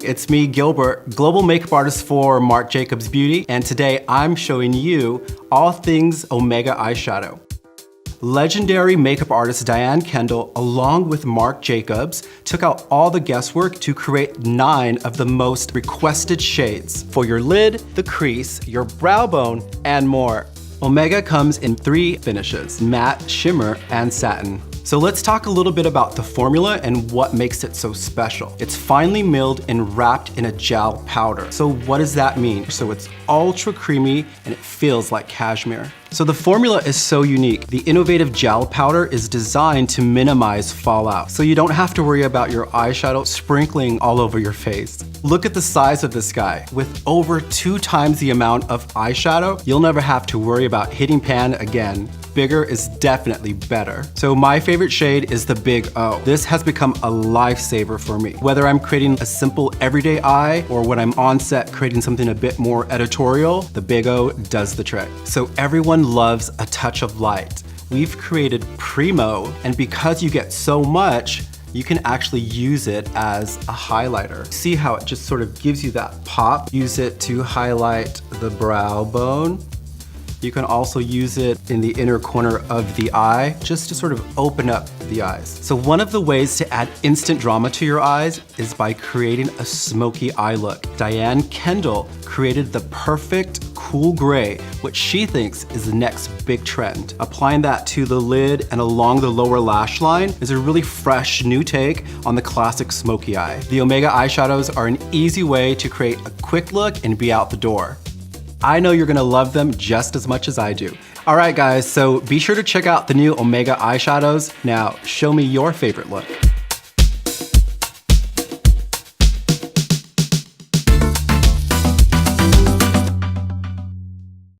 It's me, Gilbert, global makeup artist for Marc Jacobs Beauty, and today I'm showing you all things Omega eyeshadow. Legendary makeup artist Diane Kendal, along with Marc Jacobs, took out all the guesswork to create 9 of the most requested shades for your lid, the crease, your brow bone, and more. Omega comes in 3 finishes: matte, shimmer, and satin. So let's talk a little bit about the formula and what makes it so special. It's finely milled and wrapped in a gel powder. So what does that mean? So it's ultra creamy and it feels like cashmere. So the formula is so unique. The innovative gel powder is designed to minimize fallout, so you don't have to worry about your eyeshadow sprinkling all over your face. Look at the size of this guy. With over 2 times the amount of eyeshadow, you'll never have to worry about hitting pan again. Bigger is definitely better. So my favorite shade is the Big O. This has become a lifesaver for me. Whether I'm creating a simple everyday eye or when I'm on set creating something a bit more editorial, the Big O does the trick. So everyone loves a touch of light. We've created Primo, and because you get so much, you can actually use it as a highlighter. See how it just sort of gives you that pop? Use it to highlight the brow bone. You can also use it in the inner corner of the eye, just to sort of open up the eyes. So one of the ways to add instant drama to your eyes is by creating a smoky eye look. Diane Kendal created the perfect cool gray, which she thinks is the next big trend. Applying that to the lid and along the lower lash line is a really fresh new take on the classic smoky eye. The Omega eyeshadows are an easy way to create a quick look and be out the door. I know you're gonna love them just as much as I do. All right guys, so be sure to check out the new Omega eyeshadows. Now, show me your favorite look.